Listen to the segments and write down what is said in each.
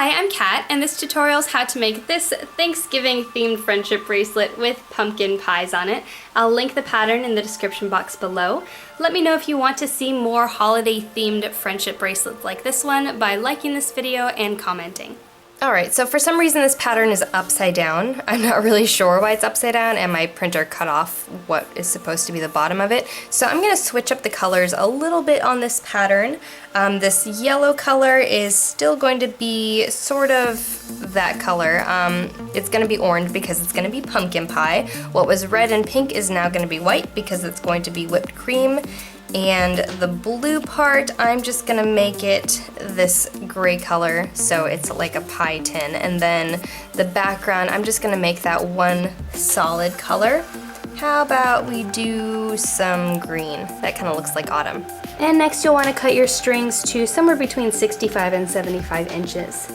Hi, I'm Kat, and this tutorial is how to make this Thanksgiving themed friendship bracelet with pumpkin pies on it. I'll link the pattern in the description box below. Let me know if you want to see more holiday themed friendship bracelets like this one by liking this video and commenting. Alright, so for some reason this pattern is upside down. I'm not really sure why it's upside down, and my printer cut off what is supposed to be the bottom of it. So I'm going to switch up the colors a little bit on this pattern. This yellow color is still going to be sort of that color. It's going to be orange because it's going to be pumpkin pie. What was red and pink is now going to be white because it's going to be whipped cream. And the blue part, I'm just gonna make it this gray color so it's like a pie tin. And then the background, I'm just gonna make that one solid color. How about we do some green? That kind of looks like autumn. And next you'll want to cut your strings to somewhere between 65 and 75 inches.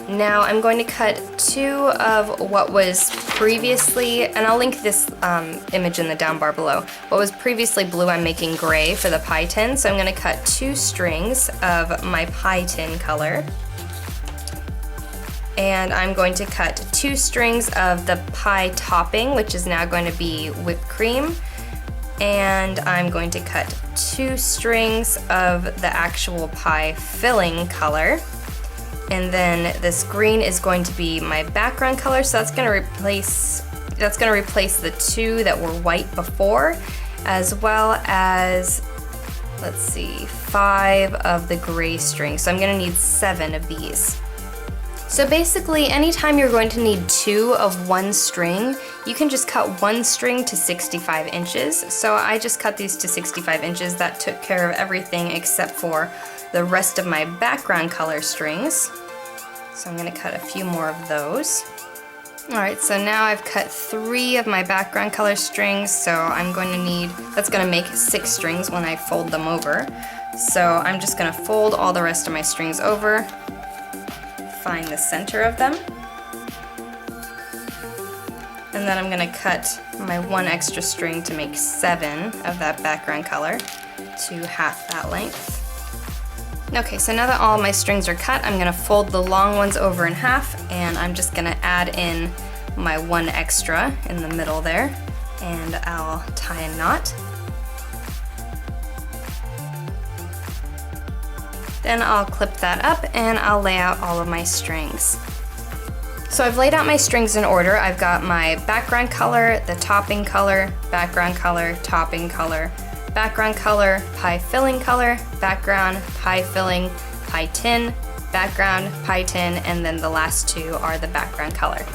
Now I'm going to cut two of what was previously, and I'll link this image in the down bar below. What was previously blue, I'm making gray for the pie tin, so I'm going to cut two strings of my pie tin color. And I'm going to cut two strings of the pie topping, which is now going to be whipped cream. And I'm going to cut two strings of the actual pie filling color. And then this green is going to be my background color, so that's going to replace the two that were white before, as well as, let's see, 5 of the gray strings. So I'm going to need 7 of these. So basically, anytime you're going to need 2 of one string, you can just cut one string to 65 inches. So I just cut these to 65 inches. That took care of everything except for the rest of my background color strings. So I'm going to cut a few more of those. Alright, so now I've cut 3 of my background color strings, so I'm going to need, that's going to make 6 strings when I fold them over. So I'm just going to fold all the rest of my strings over, find the center of them, and then I'm going to cut my 1 extra string to make 7 of that background color to half that length. Okay, so now that all my strings are cut, I'm going to fold the long ones over in half, and I'm just going to add in my 1 extra in the middle there, and I'll tie a knot. Then I'll clip that up and I'll lay out all of my strings. So I've laid out my strings in order. I've got my background color, the topping color, background color, topping color, background color, pie filling color, background, pie filling, pie tin, background, pie tin, and then the last 2 are the background color.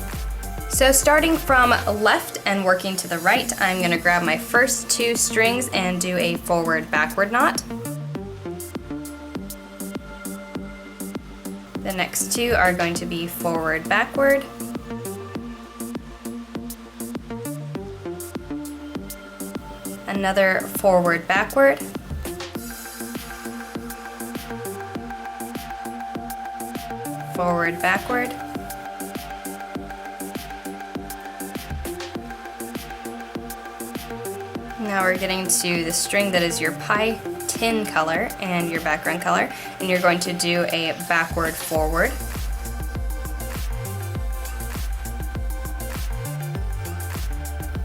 So starting from left and working to the right, I'm going to grab my first 2 strings and do a forward-backward knot. The next 2 are going to be forward-backward. Another forward-backward. Forward-backward. Now we're getting to the string that is your pie tin color and your background color, and you're going to do a backward forward.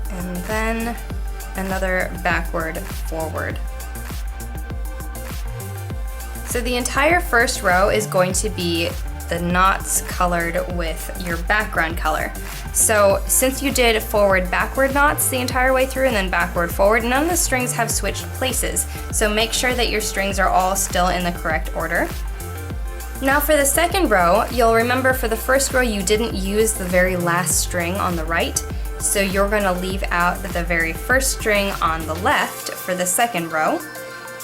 And then another backward forward. So the entire first row is going to be the knots colored with your background color. So since you did forward backward knots the entire way through and then backward forward, none of the strings have switched places. So make sure that your strings are all still in the correct order. Now for the second row, you'll remember for the first row you didn't use the very last string on the right. So you're going to leave out the very first string on the left for the second row.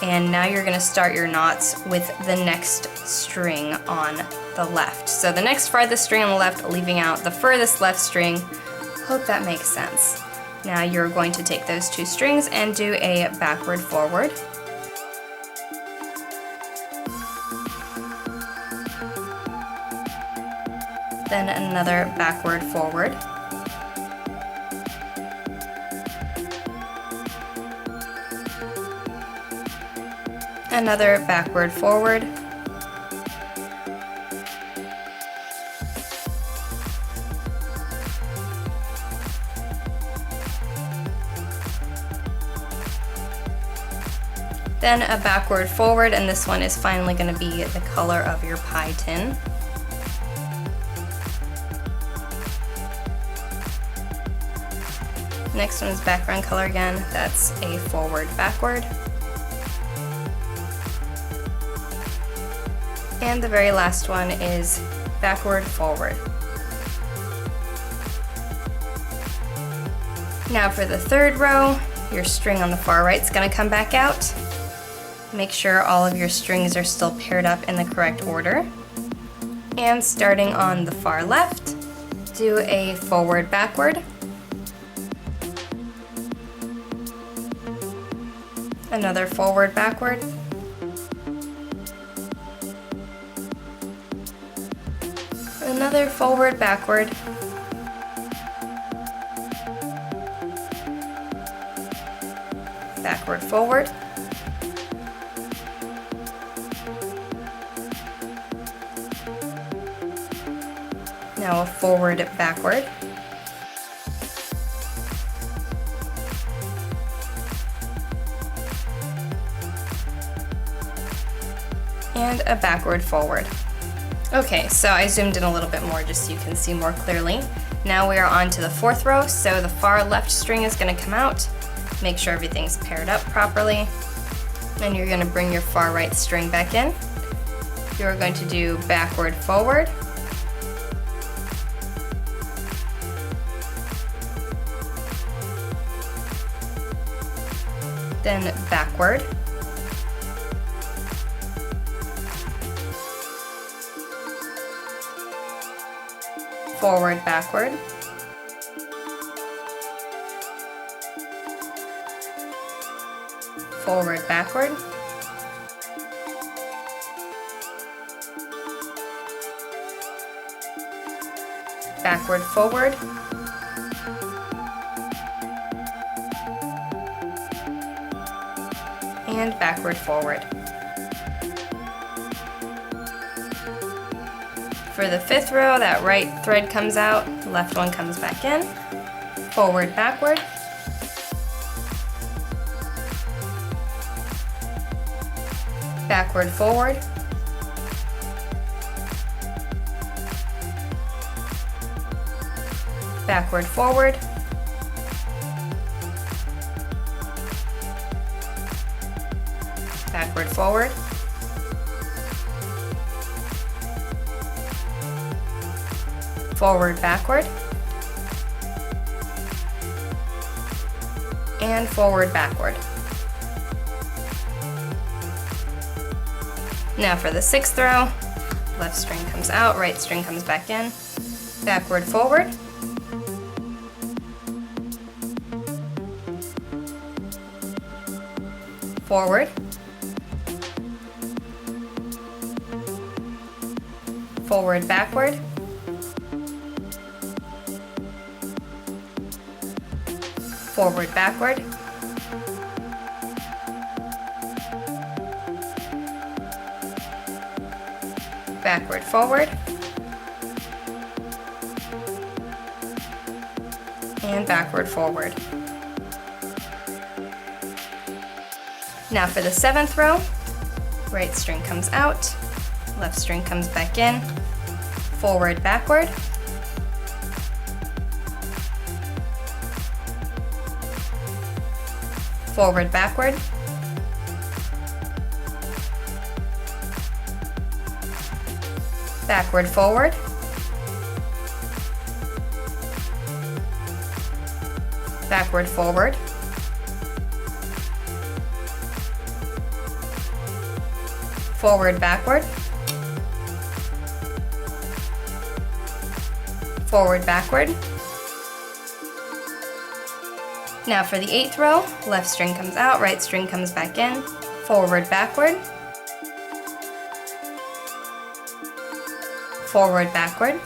And now you're going to start your knots with the next string on the left. So the next farthest string on the left, leaving out the furthest left string. Hope that makes sense. Now you're going to take those 2 strings and do a backward forward. Then another backward forward. Another backward forward. then a backward forward, and this one is finally going to be the color of your pie tin. Next one is background color again, that's a forward backward. And the very last one is backward forward. Now for the third row, your string on the far right is going to come back out. Make sure all of your strings are still paired up in the correct order. And starting on the far left, do a forward backward. Another forward backward. Another forward backward. Backward forward. Now a forward backward. And a backward forward. Okay, so I zoomed in a little bit more just so you can see more clearly. Now we are on to the fourth row, so the far left string is going to come out. Make sure everything's paired up properly. And you're going to bring your far right string back in. You're going to do backward forward. Then backward. Forward backward. Forward backward. Backward forward. And backward forward. For the fifth row, that right thread comes out, the left one comes back in. Forward backward. Backward forward. Backward forward. Backward forward. Forward backward. And forward backward. Now for the sixth row, left string comes out, right string comes back in. Backward forward. Forward. Forward backward. Forward backward. Backward forward. And backward forward. Now for the seventh row, right string comes out, left string comes back in, forward backward. Forward backward. Backward forward. Backward forward. Forward backward. Forward backward. Now for the eighth row, left string comes out, right string comes back in, forward backward. Forward backward.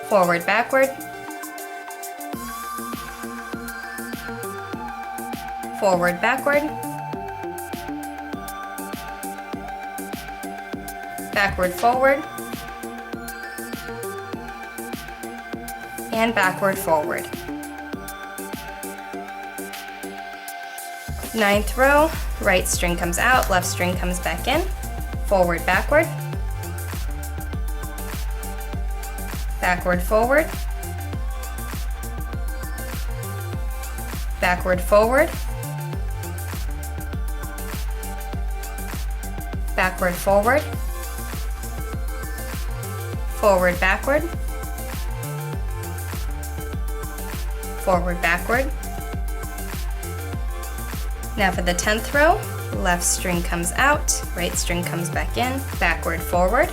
Forward backward. Forward backward. Backward forward. And backward forward. Ninth row, right string comes out, left string comes back in, forward, backward, backward, forward, backward, forward, backward, forward, forward, backward, forward, backward. Now for the 10th row, left string comes out, right string comes back in, backward, forward,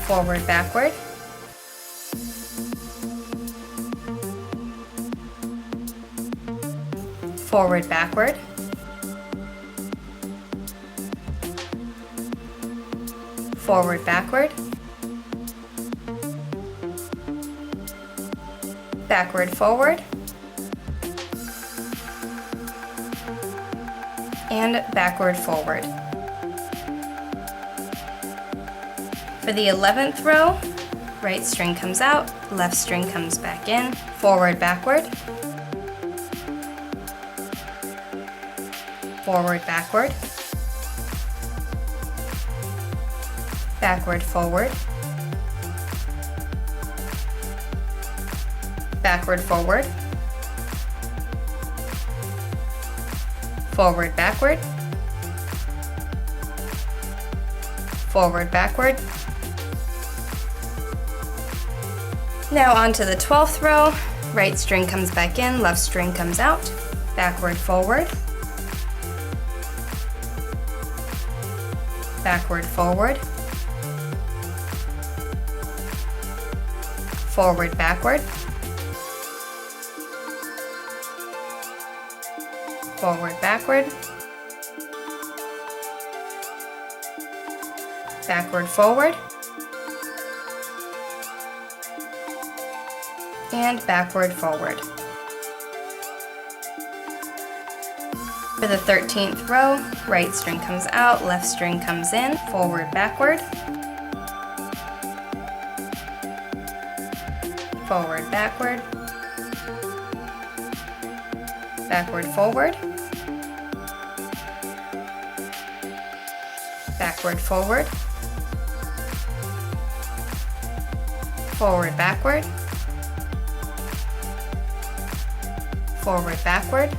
forward, backward, forward, backward, forward, backward, backward, forward, and backward, forward. For the 11th row, right string comes out, left string comes back in, forward, backward, forward, backward, backward, forward, backward, forward, forward, backward, forward, backward. Now on to the 12th row, right string comes back in, left string comes out, backward, forward, backward, forward, forward, backward, forward, backward, backward, forward, and backward, forward. For the 13th row, right string comes out, left string comes in, forward, backward, forward, backward, backward, forward, backward, forward, forward, backward, forward, backward,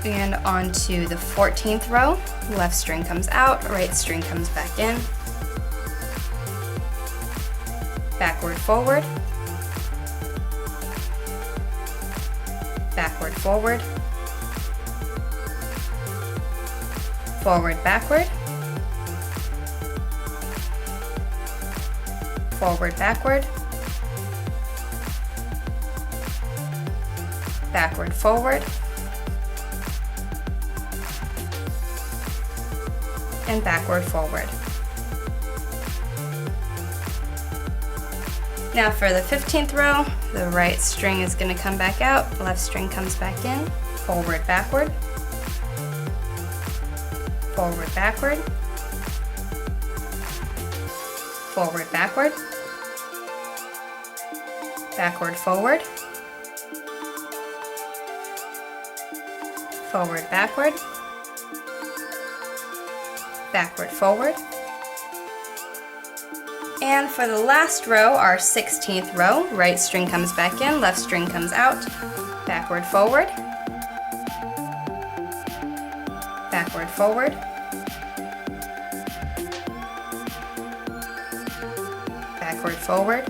and on to the 14th row, left string comes out, right string comes back in, backward, forward, backward, forward, forward, backward, forward, backward, backward, forward, and backward, forward. Now for the 15th row, the right string is going to come back out, left string comes back in, forward, backward, forward, backward, forward, backward, backward, forward, forward, backward, backward, forward. And for the last row, our 16th row, right string comes back in, left string comes out, backward, forward, backward, forward, backward, forward,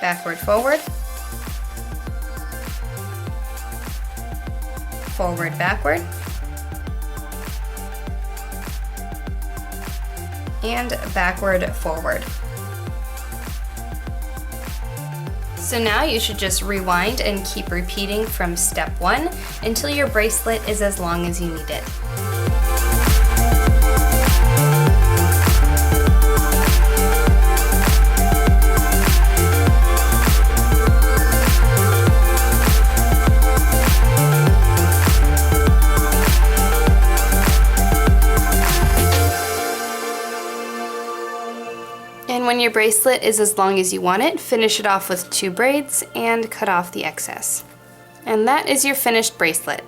backward, forward, forward, backward, and backward, forward. So now you should just rewind and keep repeating from step 1 until your bracelet is as long as you need it. And when your bracelet is as long as you want it, finish it off with 2 braids and cut off the excess. And that is your finished bracelet.